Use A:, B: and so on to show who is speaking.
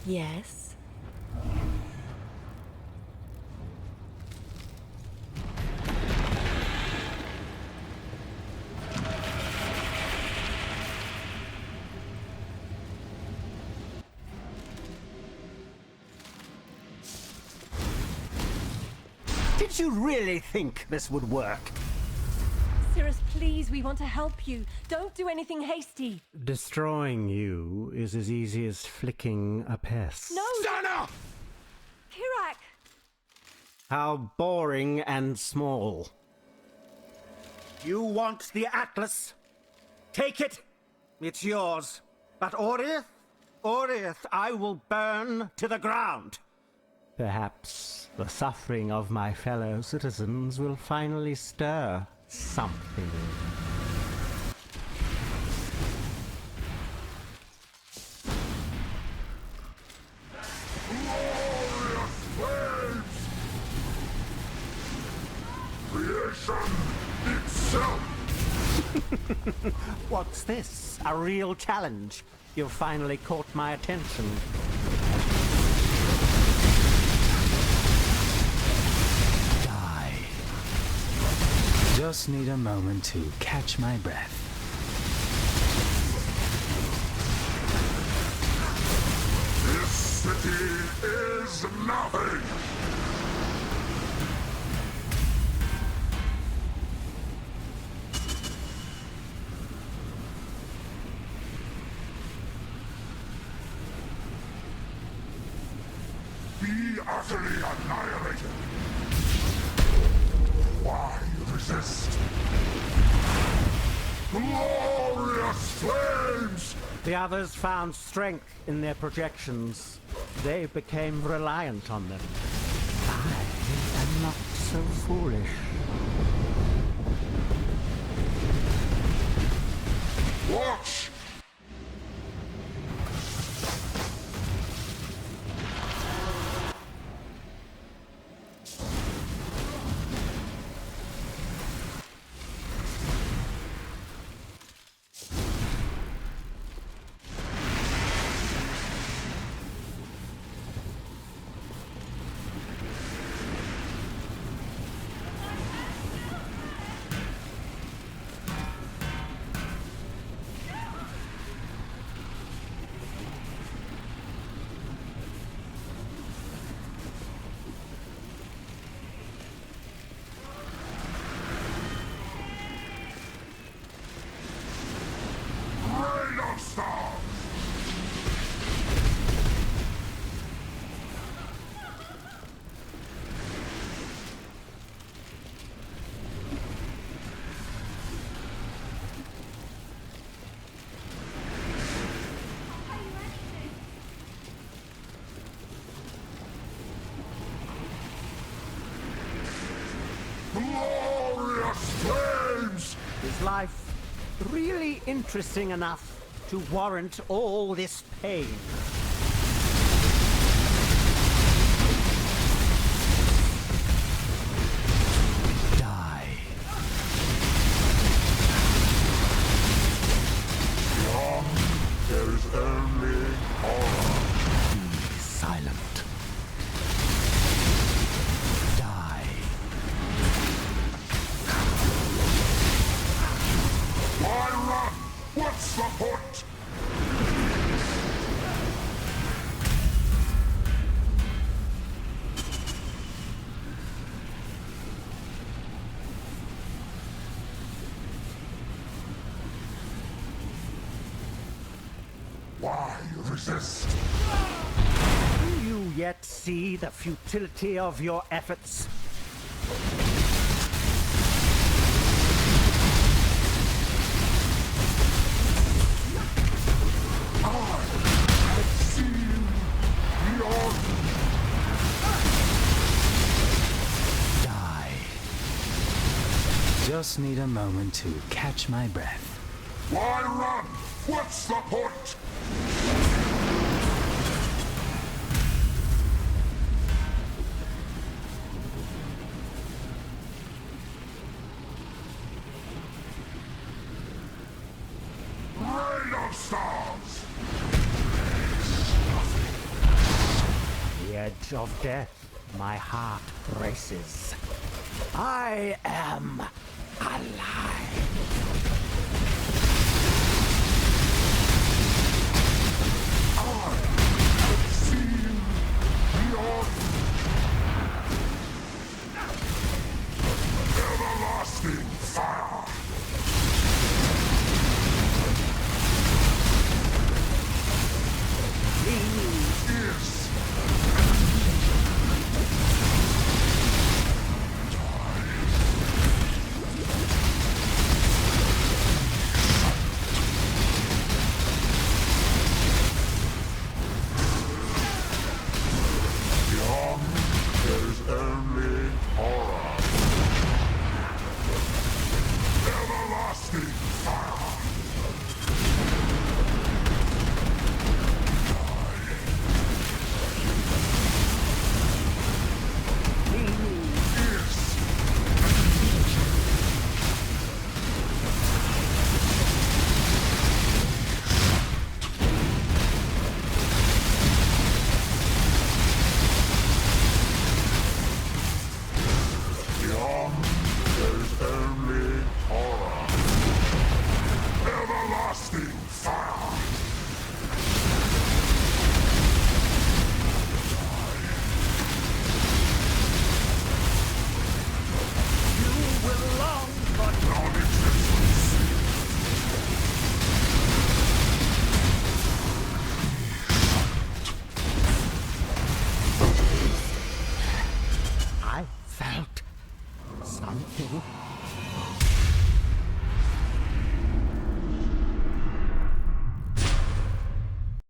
A: Yes?
B: Did you really think this would work?
A: Cirrus, please, we want to help you. Don't do anything hasty.
C: Destroying you is as easy as flicking a pest.
A: No!
B: Dana!
A: Kirak!
C: How boring and small.
B: You want the Atlas? Take it. It's yours. But Oriath, I will burn to the ground.
C: Perhaps the suffering of my fellow citizens will finally stir something.
D: Glorious flames! Creation itself!
C: What's this? A real challenge? You've finally caught my attention.
E: Die. Just need a moment to catch my breath.
D: This city is nothing! Be utterly annihilated! Why resist? Glorious flames!
C: The others found strength in their projections. They became reliant on them. I am not so foolish.
D: Watch! Rain of stars! Glorious flames!
C: Is life really interesting enough to warrant all this pain?
E: Die.
D: Beyond, there is only horror.
E: Be silent. Die.
D: Why run? What's the point? Why resist?
C: Do you yet see the futility of your efforts?
D: See beyond.
E: Die. Just need a moment to catch my breath.
D: Why run? What's the point? Rain of stars!
C: the edge of death, my heart races. I am alive.